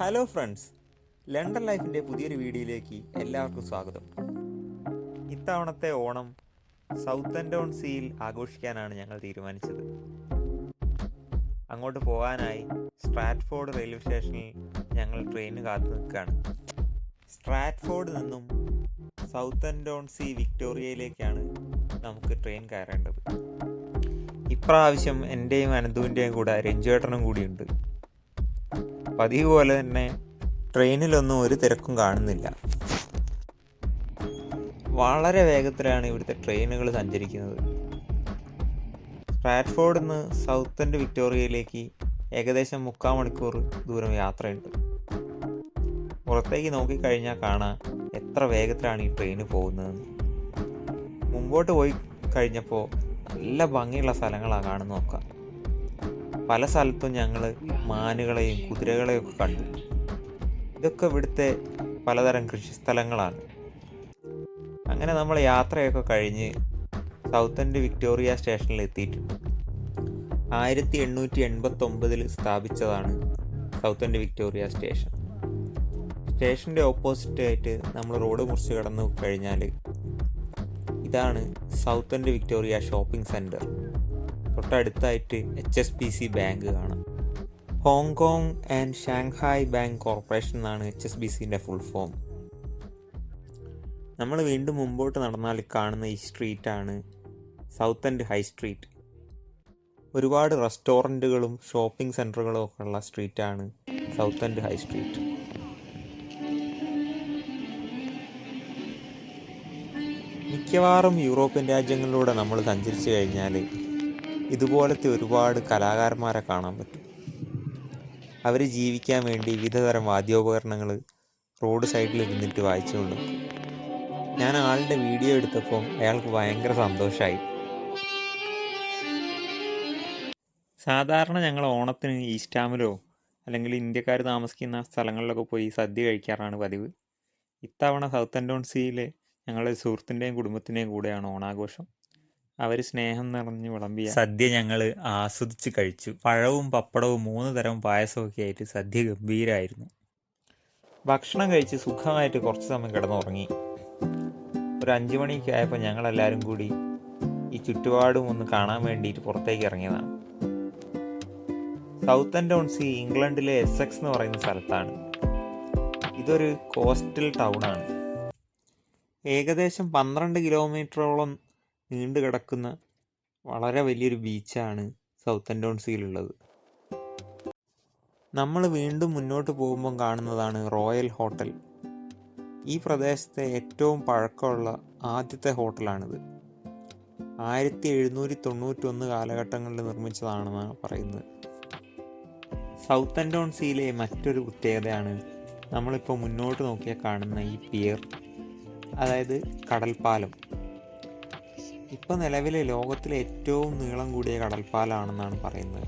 Hello friends, London ലൈഫിൻ്റെ പുതിയൊരു വീഡിയോയിലേക്ക് എല്ലാവർക്കും സ്വാഗതം. ഇത്തവണത്തെ ഓണം സൗത്തൻടോൺ സീയിൽ ആഘോഷിക്കാനാണ് ഞങ്ങൾ തീരുമാനിച്ചത്. അങ്ങോട്ട് പോകാനായി സ്ട്രാറ്റ്ഫോർഡ് റെയിൽവേ സ്റ്റേഷനിൽ ഞങ്ങൾ ട്രെയിന് കാത്തു നിൽക്കുകയാണ്. സ്ട്രാറ്റ്ഫോർഡിൽ നിന്നും സൗത്തൻടോൺ സീ വിക്ടോറിയയിലേക്കാണ് നമുക്ക് ട്രെയിൻ കയറേണ്ടത്. ഇപ്രാവശ്യം എൻ്റെയും അനന്തുവിൻ്റെയും കൂടെ രഞ്ജുവേട്ടനും കൂടിയുണ്ട്. പതിവ് പോലെ തന്നെ ട്രെയിനിലൊന്നും ഒരു തിരക്കും കാണുന്നില്ല. വളരെ വേഗത്തിലാണ് ഇവിടുത്തെ ട്രെയിനുകൾ സഞ്ചരിക്കുന്നത്. സ്ട്രാറ്റ്ഫോർഡിൽ നിന്ന് സൗത്ത് എൻഡ് വിക്ടോറിയയിലേക്ക് ഏകദേശം 3/4 മണിക്കൂർ ദൂരം യാത്രയുണ്ട്. പുറത്തേക്ക് നോക്കിക്കഴിഞ്ഞാൽ കാണാം എത്ര വേഗത്തിലാണ് ഈ ട്രെയിന് പോകുന്നതെന്ന്. മുമ്പോട്ട് പോയി കഴിഞ്ഞപ്പോൾ നല്ല ഭംഗിയുള്ള സ്ഥലങ്ങളാണ് കാണുന്ന നോക്കാം. പല സ്ഥലത്തും ഞങ്ങൾ മാനുകളെയും കുതിരകളെയും ഒക്കെ കണ്ടു. ഇതൊക്കെ ഇവിടുത്തെ പലതരം കൃഷിസ്ഥലങ്ങളാണ്. അങ്ങനെ നമ്മൾ യാത്രയൊക്കെ കഴിഞ്ഞ് സൗത്ത് എൻഡ് വിക്ടോറിയ സ്റ്റേഷനിൽ എത്തിയിട്ടുണ്ട്. 1889 സ്ഥാപിച്ചതാണ് സൗത്ത് എൻഡ് വിക്ടോറിയ സ്റ്റേഷൻ. സ്റ്റേഷൻ്റെ ഓപ്പോസിറ്റ് ആയിട്ട് നമ്മൾ റോഡ് മുറിച്ച് കടന്നു കഴിഞ്ഞാൽ ഇതാണ് South End Victoria shopping centre. തൊട്ടടുത്തായിട്ട് HSBC ബാങ്ക് കാണാം. Hong Kong and Shanghai bank corporation എന്നാണ് HSBCൻ്റെ ഫുൾ ഫോം. നമ്മൾ വീണ്ടും മുമ്പോട്ട് നടന്നാൽ കാണുന്ന ഈ സ്ട്രീറ്റാണ് സൗത്ത് എൻഡ് ഹൈ സ്ട്രീറ്റ്. ഒരുപാട് റെസ്റ്റോറൻറ്റുകളും ഷോപ്പിംഗ് സെൻറ്ററുകളും ഒക്കെ ഉള്ള സ്ട്രീറ്റാണ് സൗത്ത് എൻഡ് ഹൈ സ്ട്രീറ്റ്. മിക്കവാറും യൂറോപ്യൻ രാജ്യങ്ങളിലൂടെ നമ്മൾ സഞ്ചരിച്ചു കഴിഞ്ഞാൽ ഇതുപോലത്തെ ഒരുപാട് കലാകാരന്മാരെ കാണാൻ പറ്റും. അവർ ജീവിക്കാൻ വേണ്ടി വിവിധതരം വാദ്യോപകരണങ്ങൾ റോഡ് സൈഡിൽ ഇരുന്നിട്ട് വായിച്ചുകൊണ്ട് നിൽക്കും. ഞാൻ ആളുടെ വീഡിയോ എടുത്തപ്പം അയാൾക്ക് ഭയങ്കര സന്തോഷമായി. സാധാരണ ഞങ്ങൾ ഓണത്തിന് ഈസ്റ്റാമിലോ അല്ലെങ്കിൽ ഇന്ത്യക്കാർ താമസിക്കുന്ന സ്ഥലങ്ങളിലൊക്കെ പോയി സദ്യ കഴിക്കാറാണ് പതിവ്. ഇത്തവണ സൗത്ത് എൻഡ് സീയിലെ ഞങ്ങളുടെ സുഹൃത്തിൻ്റെയും കുടുംബത്തിൻ്റെയും കൂടെയാണ് ഓണാഘോഷം. അവർ സ്നേഹം നിറഞ്ഞ് വിളമ്പിയ സദ്യ ഞങ്ങൾ ആസ്വദിച്ച് കഴിച്ചു. പഴവും പപ്പടവും 3 തരം പായസമൊക്കെ ആയിട്ട് സദ്യ ഗംഭീരമായിരുന്നു. ഭക്ഷണം കഴിച്ച് സുഖമായിട്ട് കുറച്ച് സമയം കിടന്നുറങ്ങി. ഒരു 5 മണിയൊക്കെ ആയപ്പോൾ ഞങ്ങളെല്ലാവരും കൂടി ഈ ചുറ്റുപാടും ഒന്ന് കാണാൻ വേണ്ടിയിട്ട് പുറത്തേക്ക് ഇറങ്ങിയതാണ്. സൗത്ത് എൻഡ് സീ ഇംഗ്ലണ്ടിലെ എസെക്സ് എന്ന് പറയുന്ന സ്ഥലത്താണ്. ഇതൊരു കോസ്റ്റൽ ടൗണാണ്. ഏകദേശം 12 കിലോമീറ്ററോളം നീണ്ടു കിടക്കുന്ന വളരെ വലിയൊരു ബീച്ചാണ് സൗത്ത് എൻഡ് സീയിലുള്ളത്. നമ്മൾ വീണ്ടും മുന്നോട്ട് പോകുമ്പം കാണുന്നതാണ് റോയൽ ഹോട്ടൽ. ഈ പ്രദേശത്തെ ഏറ്റവും പഴക്കമുള്ള ആദ്യത്തെ ഹോട്ടലാണിത്. 1791 കാലഘട്ടങ്ങളിൽ നിർമ്മിച്ചതാണെന്നാണ് പറയുന്നത്. സൗത്ത് എൻഡ് സീയിലെ മറ്റൊരു പ്രത്യേകതയാണ് നമ്മളിപ്പോൾ മുന്നോട്ട് നോക്കിയാൽ കാണുന്ന ഈ പിയർ, അതായത് കടൽപ്പാലം. ഇപ്പോൾ നിലവിലെ ലോകത്തിലെ ഏറ്റവും നീളം കൂടിയ കടൽപ്പാലമാണെന്നാണ് പറയുന്നത്.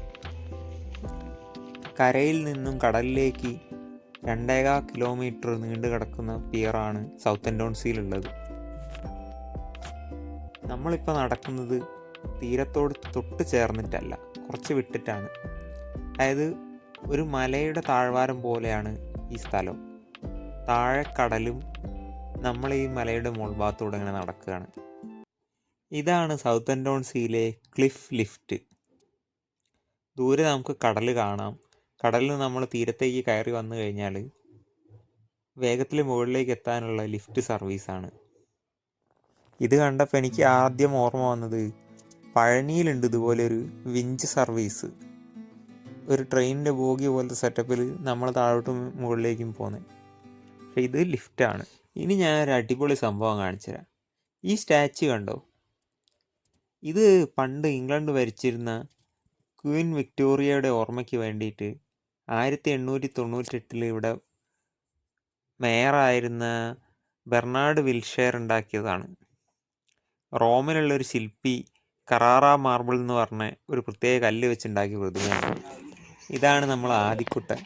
കരയിൽ നിന്നും കടലിലേക്ക് 2.25 കിലോമീറ്റർ നീണ്ടു കിടക്കുന്ന പിയറാണ് സൗത്ത് എൻഡ് സീയിലുള്ളത്. നമ്മളിപ്പോൾ നടക്കുന്നത് തീരത്തോട് തൊട്ട് ചേർന്നിട്ടല്ല, കുറച്ച് വിട്ടിട്ടാണ്. അതായത് ഒരു മലയുടെ താഴ്വാരം പോലെയാണ് ഈ സ്ഥലം. താഴെ കടലും നമ്മൾ ഈ മലയുടെ മുൾഭാഗത്തൂടെ ഇങ്ങനെ നടക്കുകയാണ്. ഇതാണ് സൗത്ത് എൻഡ് സീയിലെ ക്ലിഫ് ലിഫ്റ്റ്. ദൂരെ നമുക്ക് കടൽ കാണാം. കടലിൽ നമ്മൾ തീരത്തേക്ക് കയറി വന്നു കഴിഞ്ഞാൽ വേഗത്തിൽ മുകളിലേക്ക് എത്താനുള്ള ലിഫ്റ്റ് സർവീസാണ്. ഇത് കണ്ടപ്പോൾ എനിക്ക് ആദ്യം ഓർമ്മ വന്നത് പഴനിയിലുണ്ട് ഇതുപോലെ ഒരു വിഞ്ച് സർവീസ്. ഒരു ട്രെയിനിൻ്റെ ബോഗി പോലത്തെ സെറ്റപ്പിൽ നമ്മൾ താഴോട്ടും മുകളിലേക്കും പോകുന്നത്. പക്ഷേ ഇത് ലിഫ്റ്റാണ്. ഇനി ഞാനൊരു അടിപൊളി സംഭവം കാണിച്ചു തരാം. ഈ സ്റ്റാച്യു കണ്ടോ? ഇത് പണ്ട് ഇംഗ്ലണ്ട് ഭരിച്ചിരുന്ന ക്വീൻ വിക്ടോറിയയുടെ ഓർമ്മയ്ക്ക് വേണ്ടിയിട്ട് 1898 ഇവിടെ മേയറായിരുന്ന ബെർണാഡ് വിൽഷെയർ ഉണ്ടാക്കിയതാണ്. റോമിലുള്ളൊരു ശില്പി കറാറ മാർബിൾ എന്ന് പറഞ്ഞ ഒരു പ്രത്യേക കല്ല് വെച്ചുണ്ടാക്കിയ പ്രതിമയാണ്. ഇതാണ് നമ്മൾ ആദിക്കുട്ടൻ.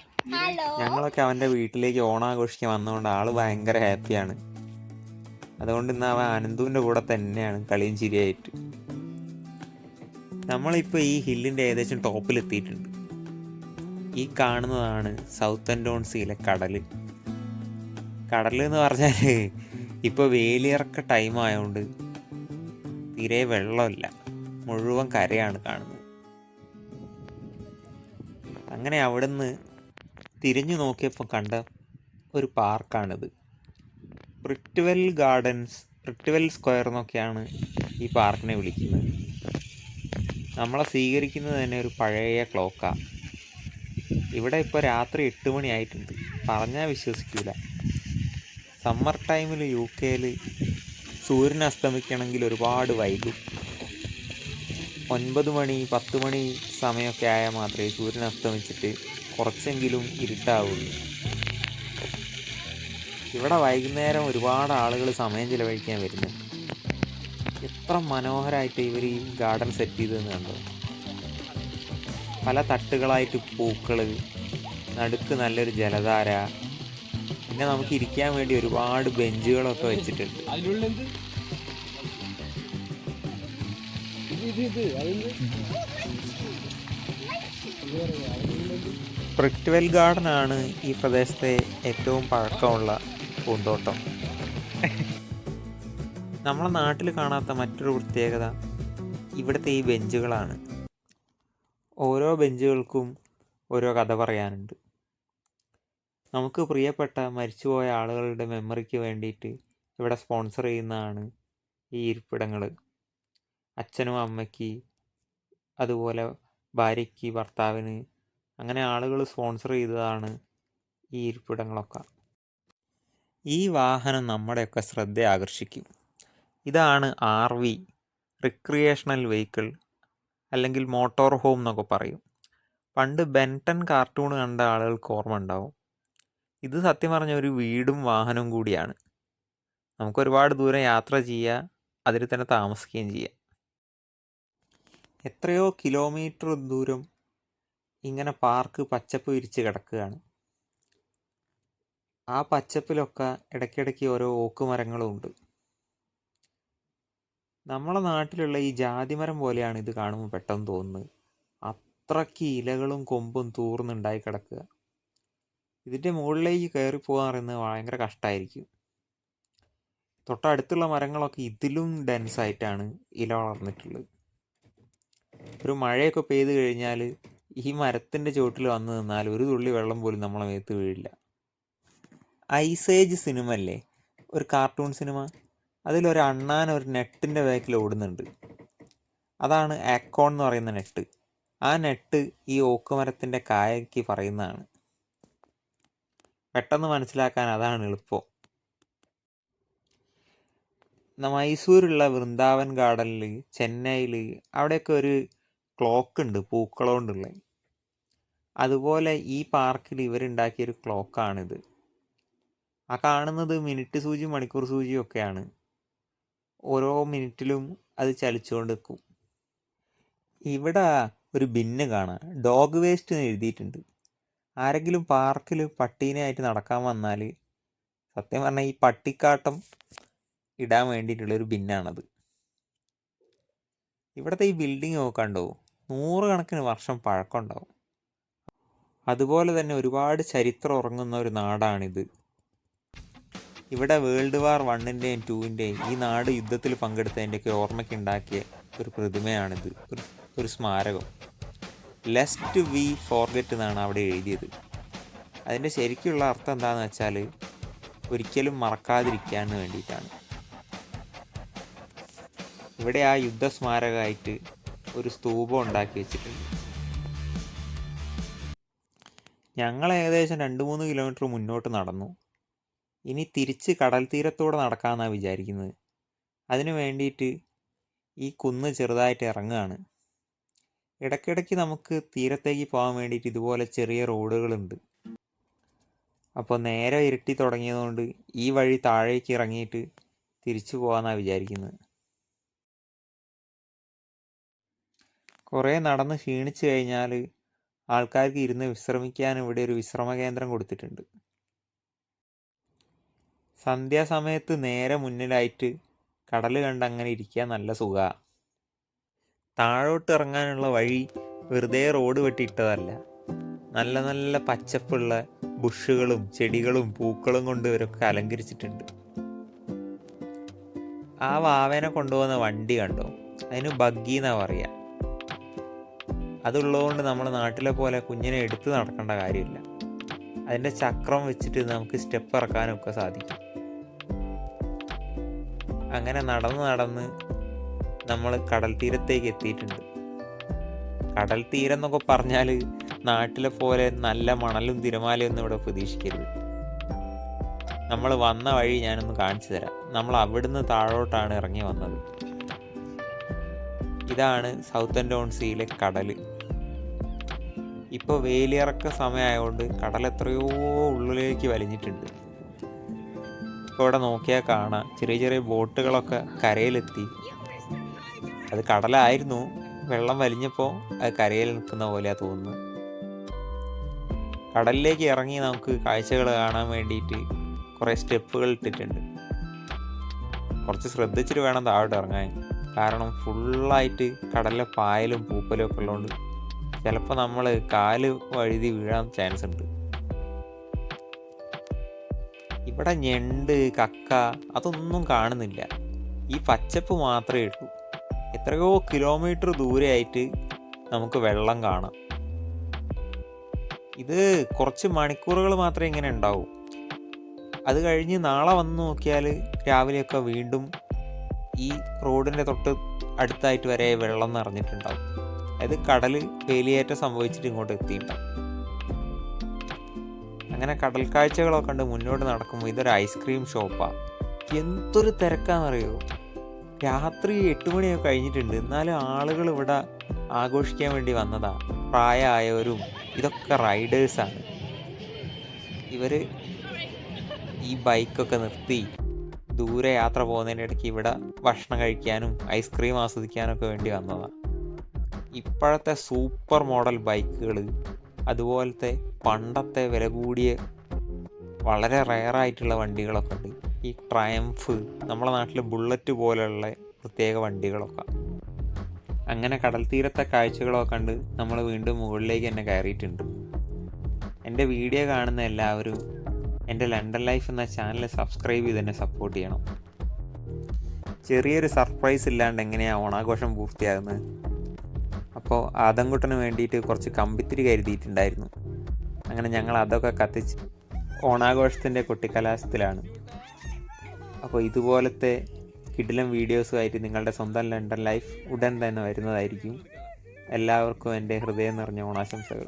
ഞങ്ങളൊക്കെ അവൻ്റെ വീട്ടിലേക്ക് ഓണാഘോഷിക്കാൻ വന്നതുകൊണ്ട് ആൾ ഭയങ്കര ഹാപ്പിയാണ്. അതുകൊണ്ട് ഇന്ന് അവൻ അനന്തുവിൻ്റെ കൂടെ തന്നെയാണ് കളിയും ചിരിയായിട്ട്. നമ്മളിപ്പോൾ ഈ ഹില്ലിൻ്റെ ഏകദേശം ടോപ്പിലെത്തിയിട്ടുണ്ട്. ഈ കാണുന്നതാണ് സൗത്ത് ടോൺ സീയിലെ കടൽ. കടൽ എന്ന് പറഞ്ഞാൽ ഇപ്പോൾ വേലിയിറക്ക ടൈം ആയതുകൊണ്ട് തീരെ വെള്ളമില്ല, മുഴുവൻ കരയാണ് കാണുന്നത്. അങ്ങനെ അവിടുന്ന് തിരിഞ്ഞു നോക്കിയപ്പോൾ കണ്ട ഒരു പാർക്കാണിത്. പ്രിറ്റ്വെൽ ഗാർഡൻസ്, പ്രിറ്റ്വെൽ സ്ക്വയർ എന്നൊക്കെയാണ് ഈ പാർക്കിനെ വിളിക്കുന്നത്. നമ്മളെ സ്വീകരിക്കുന്നത് തന്നെ ഒരു പഴയ ക്ലോക്കാണ്. ഇവിടെ ഇപ്പോൾ രാത്രി 8 മണി ആയിട്ടുണ്ട്. പറഞ്ഞാൽ വിശ്വസിക്കില്ല. സമ്മർ ടൈമിൽ UK സൂര്യൻ അസ്തമിക്കണമെങ്കിൽ ഒരുപാട് വൈകും. 9 മണി 10 മണി സമയമൊക്കെ ആയാൽ മാത്രമേ സൂര്യൻ അസ്തമിച്ചിട്ട് കുറച്ചെങ്കിലും ഇരുട്ടാവുള്ളൂ. ഇവിടെ വൈകുന്നേരം ഒരുപാട് ആളുകൾ സമയം ചിലവഴിക്കാൻ വരുന്നു. എത്ര മനോഹരമായിട്ട് ഇവർ ഈ ഗാർഡൻ സെറ്റ് ചെയ്തതെന്ന് കണ്ടോ. പല തട്ടുകളായിട്ട് പൂക്കൾ, നടുക്ക് നല്ലൊരു ജലധാര, പിന്നെ നമുക്ക് ഇരിക്കാൻ വേണ്ടി ഒരുപാട് ബെഞ്ചുകളൊക്കെ വെച്ചിട്ടുണ്ട്. പ്രിറ്റ്വെൽ ഗാർഡൻ ആണ് ഈ പ്രദേശത്തെ ഏറ്റവും പഴക്കമുള്ള പൂന്തോട്ടം. നമ്മളെ നാട്ടിൽ കാണാത്ത മറ്റൊരു പ്രത്യേകത ഇവിടുത്തെ ഈ ബെഞ്ചുകളാണ്. ഓരോ ബെഞ്ചുകൾക്കും ഓരോ കഥ പറയാനുണ്ട്. നമുക്ക് പ്രിയപ്പെട്ട മരിച്ചുപോയ ആളുകളുടെ മെമ്മറിക്ക് വേണ്ടിയിട്ട് ഇവിടെ സ്പോൺസർ ചെയ്യുന്നതാണ് ഈ ഇരിപ്പിടങ്ങൾ. അച്ഛനും അമ്മയ്ക്ക്, അതുപോലെ ഭാര്യയ്ക്ക്, ഭർത്താവിന്, അങ്ങനെ ആളുകൾ സ്പോൺസർ ചെയ്തതാണ് ഈ ഇരിപ്പിടങ്ങളൊക്കെ. ഈ വാഹനം നമ്മുടെയൊക്കെ ശ്രദ്ധ ആകർഷിക്കും. ഇതാണ് RV, റിക്രിയേഷണൽ വെഹിക്കിൾ, അല്ലെങ്കിൽ മോട്ടോർ ഹോം എന്നൊക്കെ പറയും. പണ്ട് ബെൻടൺ കാർട്ടൂൺ കണ്ട ആളുകൾക്ക് ഓർമ്മ ഉണ്ടാവും. ഇത് സത്യം പറഞ്ഞ ഒരു വീടും വാഹനവും കൂടിയാണ്. നമുക്ക് ഒരുപാട് ദൂരം യാത്ര ചെയ്യുക, അതിൽ തന്നെ താമസിക്കുകയും ചെയ്യാം. എത്രയോ കിലോമീറ്റർ ദൂരം ഇങ്ങനെ പാർക്ക് പച്ചപ്പ് വിരിച്ച് കിടക്കുകയാണ്. ആ പച്ചപ്പിലൊക്കെ ഇടയ്ക്കിടയ്ക്ക് ഓരോ ഓക്ക് മരങ്ങളും ഉണ്ട്. നമ്മളെ നാട്ടിലുള്ള ഈ ജാതിമരം പോലെയാണ് ഇത് കാണുമ്പോൾ പെട്ടെന്ന് തോന്നുന്നത്. അത്രയ്ക്ക് ഇലകളും കൊമ്പും തൂർന്നുണ്ടായി കിടക്കുക. ഇതിൻ്റെ മുകളിലേക്ക് കയറിപ്പോകാൻ പറയുന്നത് ഭയങ്കര കഷ്ടമായിരിക്കും. തൊട്ടടുത്തുള്ള മരങ്ങളൊക്കെ ഇതിലും ഡെൻസായിട്ടാണ് ഇല വളർന്നിട്ടുള്ളത്. ഒരു മഴയൊക്കെ പെയ്ത് കഴിഞ്ഞാൽ ഈ മരത്തിൻ്റെ ചുവട്ടിൽ വന്ന് നിന്നാൽ ഒരു തുള്ളി വെള്ളം പോലും നമ്മളെ മേത്ത് വീഴില്ല. ഐസ് ഏജ് സിനിമ അല്ലേ, ഒരു കാർട്ടൂൺ സിനിമ, അതിലൊരു അണ്ണാൻ ഒരു നെട്ടിൻ്റെ ബാക്കിൽ ഓടുന്നുണ്ട്. അതാണ് ആക്കോൺ എന്ന് പറയുന്ന നെട്ട്. ആ നെട്ട് ഈ ഓക്കുമരത്തിൻ്റെ കായയ്ക്ക് പറയുന്നതാണ്. പെട്ടെന്ന് മനസ്സിലാക്കാൻ അതാണ് എളുപ്പം. മൈസൂരുള്ള വൃന്ദാവൻ ഗാർഡനിൽ, ചെന്നൈയിൽ, അവിടെയൊക്കെ ഒരു ക്ലോക്ക് ഉണ്ട് പൂക്കൾ കൊണ്ടുള്ള. അതുപോലെ ഈ പാർക്കിൽ ഇവരുണ്ടാക്കിയൊരു ക്ലോക്കാണിത്. ആ കാണുന്നത് മിനിറ്റ് സൂചി, മണിക്കൂർ സൂചിയും ഒക്കെയാണ്. ഓരോ മിനിറ്റിലും അത് ചലിച്ചുകൊണ്ട് നിൽക്കും. ഇവിടെ ഒരു ബിന്ന് കാണാം, ഡോഗ് വേസ്റ്റ് എന്ന് എഴുതിയിട്ടുണ്ട്. ആരെങ്കിലും പാർക്കിൽ പട്ടീനെയായിട്ട് നടക്കാൻ വന്നാൽ സത്യം പറഞ്ഞാൽ ഈ പട്ടിക്കാട്ടം ഇടാൻ വേണ്ടിയിട്ടുള്ളൊരു ബിന്നാണത്. ഇവിടുത്തെ ഈ ബിൽഡിംഗ് നോക്കണ്ടോ, 100 കണക്കിന് വർഷം പഴക്കമുണ്ടാവും. അതുപോലെ തന്നെ ഒരുപാട് ചരിത്രം ഉറങ്ങുന്ന ഒരു നാടാണിത്. ഇവിടെ വേൾഡ് വാർ 1ൻ്റെയും 2ൻ്റെയും ഈ നാട് യുദ്ധത്തിൽ പങ്കെടുത്തതിൻ്റെയൊക്കെ ഓർമ്മയ്ക്കുണ്ടാക്കിയ ഒരു പ്രതിമയാണിത്, ഒരു സ്മാരകം. ലെസ്റ്റ് വി ഫോർഗെറ്റ് എന്നാണ് അവിടെ എഴുതിയത്. അതിൻ്റെ ശരിക്കുള്ള അർത്ഥം എന്താണെന്ന് വെച്ചാൽ ഒരിക്കലും മറക്കാതിരിക്കാൻ വേണ്ടിയിട്ടാണ്. ഇവിടെ ആ യുദ്ധസ്മാരകമായിട്ട് ഒരു സ്തൂപം ഉണ്ടാക്കി വെച്ചിട്ടുണ്ട്. ഞങ്ങൾ ഏകദേശം 2-3 കിലോമീറ്റർ മുന്നോട്ട് നടന്നു. ഇനി തിരിച്ച് കടൽ തീരത്തൂടെ നടക്കാമെന്നാണ് വിചാരിക്കുന്നത്. അതിനു വേണ്ടിയിട്ട് ഈ കുന്ന് ചെറുതായിട്ട് ഇറങ്ങുകയാണ്. ഇടയ്ക്കിടയ്ക്ക് നമുക്ക് തീരത്തേക്ക് പോകാൻ വേണ്ടിയിട്ട് ഇതുപോലെ ചെറിയ റോഡുകളുണ്ട്. അപ്പോൾ നേരെ ഇരുട്ടി തുടങ്ങിയതുകൊണ്ട് ഈ വഴി താഴേക്ക് ഇറങ്ങിയിട്ട് തിരിച്ചു പോകാമെന്നാണ് വിചാരിക്കുന്നത്. കുറേ നടന്ന് ക്ഷീണിച്ചു കഴിഞ്ഞാൽ ആൾക്കാർക്ക് ഇരുന്ന് വിശ്രമിക്കാൻ ഇവിടെ ഒരു വിശ്രമ കേന്ദ്രം കൊടുത്തിട്ടുണ്ട്. സന്ധ്യാസമയത്ത് നേരെ മുന്നിലായിട്ട് കടൽ കണ്ട് അങ്ങനെ ഇരിക്കാൻ നല്ല സുഖമാണ്. താഴോട്ട് ഇറങ്ങാനുള്ള വഴി വെറുതെ റോഡ് വെട്ടിയിട്ടതല്ല, നല്ല നല്ല പച്ചപ്പുള്ള ബുഷുകളും ചെടികളും പൂക്കളും കൊണ്ട് ഇവരൊക്കെ അലങ്കരിച്ചിട്ടുണ്ട്. ആ വാവേനെ കൊണ്ടുപോകുന്ന വണ്ടി കണ്ടോ, അതിന് ബഗ്ഗി എന്നാ പറയുക. അതുള്ളതുകൊണ്ട് നമ്മുടെ നാട്ടിലെ പോലെ കുഞ്ഞിനെ എടുത്ത് നടക്കേണ്ട കാര്യമില്ല. അതിൻ്റെ ചക്രം വെച്ചിട്ട് നമുക്ക് സ്റ്റെപ്പ് ഇറക്കാനൊക്കെ സാധിക്കും. അങ്ങനെ നടന്ന് നമ്മൾ കടൽ തീരത്തേക്ക് എത്തിയിട്ടുണ്ട്. കടൽ തീരം എന്നൊക്കെ പറഞ്ഞാൽ നാട്ടിലെ പോലെ നല്ല മണലും തിരമാലയും ഒന്നും ഇവിടെ പ്രതീക്ഷിക്കരുത്. നമ്മൾ വന്ന വഴി ഞാനൊന്ന് കാണിച്ചു തരാം. നമ്മൾ അവിടുന്ന് താഴോട്ടാണ് ഇറങ്ങി വന്നത്. ഇതാണ് സൗത്ത് ഓൺ സീയിലെ കടൽ. ഇപ്പോൾ വേലിയിറക്ക സമയമായതുകൊണ്ട് കടൽ എത്രയോ ഉള്ളിലേക്ക് വലിഞ്ഞിട്ടുണ്ട്. ഇപ്പോൾ ഇവിടെ നോക്കിയാൽ കാണാം ചെറിയ ചെറിയ ബോട്ടുകളൊക്കെ കരയിലെത്തി. അത് കടലായിരുന്നു, വെള്ളം വലിഞ്ഞപ്പോൾ അത് കരയിൽ നിൽക്കുന്ന പോലെയാണ് തോന്നുന്നത്. കടലിലേക്ക് ഇറങ്ങി നമുക്ക് കാഴ്ചകൾ കാണാൻ വേണ്ടിയിട്ട് കുറേ സ്റ്റെപ്പുകൾ ഇട്ടിട്ടുണ്ട്. കുറച്ച് ശ്രദ്ധിച്ചിട്ട് വേണം താഴോട്ട് ഇറങ്ങാൻ. കാരണം ഫുള്ളായിട്ട് കടലിലെ പായലും പൂപ്പലും ഒക്കെ ഉള്ളതുകൊണ്ട് ചിലപ്പോൾ നമ്മൾ കാല് വഴുതി വീഴാൻ ചാൻസ് ഉണ്ട്. ഇവിടെ ഞണ്ട്, കക്ക അതൊന്നും കാണുന്നില്ല. ഈ പച്ചപ്പ് മാത്രമേ ഉള്ളൂ. എത്രയോ കിലോമീറ്റർ ദൂരെയായിട്ട് നമുക്ക് വെള്ളം കാണാം. ഇത് കുറച്ച് മണിക്കൂറുകൾ മാത്രമേ ഇങ്ങനെ ഉണ്ടാവൂ. അത് കഴിഞ്ഞ് നാളെ വന്ന് നോക്കിയാൽ രാവിലെയൊക്കെ വീണ്ടും ഈ റോഡിൻ്റെ തൊട്ട് അടുത്തായിട്ട് വരെ വെള്ളം നിറഞ്ഞിട്ടുണ്ടാവും. അതായത് കടൽ വേലിയേറ്റം സംഭവിച്ചിട്ട് ഇങ്ങോട്ട് എത്തിയിട്ടുണ്ടാവും. അങ്ങനെ കടൽ കാഴ്ചകളൊക്കെ കണ്ട് മുന്നോട്ട് നടക്കുമ്പോൾ ഇതൊരു ഐസ്ക്രീം ഷോപ്പാണ്. എന്തൊരു തിരക്കാണെന്നറിയോ. രാത്രി 8 മണിയൊക്കെ കഴിഞ്ഞിട്ടുണ്ട്, എന്നാലും ആളുകൾ ഇവിടെ ആഘോഷിക്കാൻ വേണ്ടി വന്നതാണ്. പ്രായമായവരും ഇതൊക്കെ റൈഡേഴ്സാണ്. ഇവർ ഈ ബൈക്കൊക്കെ നിർത്തി ദൂരെ യാത്ര പോകുന്നതിനിടയ്ക്ക് ഇവിടെ ഭക്ഷണം കഴിക്കാനും ഐസ്ക്രീം ആസ്വദിക്കാനൊക്കെ വേണ്ടി വന്നതാണ്. ഇപ്പോഴത്തെ സൂപ്പർ മോഡൽ ബൈക്കുകൾ, അതുപോലത്തെ പണ്ടത്തെ വില കൂടിയ വളരെ റെയറായിട്ടുള്ള വണ്ടികളൊക്കെ ഉണ്ട്. ഈ ട്രയംഫ്, നമ്മളെ നാട്ടിൽ ബുള്ളറ്റ് പോലെയുള്ള പ്രത്യേക വണ്ടികളൊക്കെ. അങ്ങനെ കടൽ തീരത്തെ കാഴ്ചകളൊക്കെ കണ്ട് നമ്മൾ വീണ്ടും മുകളിലേക്ക് തന്നെ കയറിയിട്ടുണ്ട്. എൻ്റെ വീഡിയോ കാണുന്ന എല്ലാവരും എൻ്റെ ലണ്ടൻ ലൈഫ് എന്ന ചാനൽ സബ്സ്ക്രൈബ് ചെയ്ത് തന്നെ സപ്പോർട്ട് ചെയ്യണം. ചെറിയൊരു സർപ്രൈസ് ഇല്ലാണ്ട് എങ്ങനെയാണ് ഓണാഘോഷം പൂർത്തിയാകുന്നത്. അപ്പോൾ ആദംകുട്ടന് വേണ്ടിയിട്ട് കുറച്ച് കമ്പിത്തിരി കരുതിയിട്ടുണ്ടായിരുന്നു. അങ്ങനെ ഞങ്ങൾ അതൊക്കെ കത്തിച്ച് ഓണാഘോഷത്തിൻ്റെ കൊട്ടിക്കലാശത്തിലാണ്. അപ്പോൾ ഇതുപോലത്തെ കിടിലൻ വീഡിയോസുമായിട്ട് നിങ്ങളുടെ സ്വന്തം ലണ്ടൻ ലൈഫ് ഉടൻ തന്നെ വരുന്നതായിരിക്കും. എല്ലാവർക്കും എൻ്റെ ഹൃദയം നിറഞ്ഞ ഓണാശംസകൾ.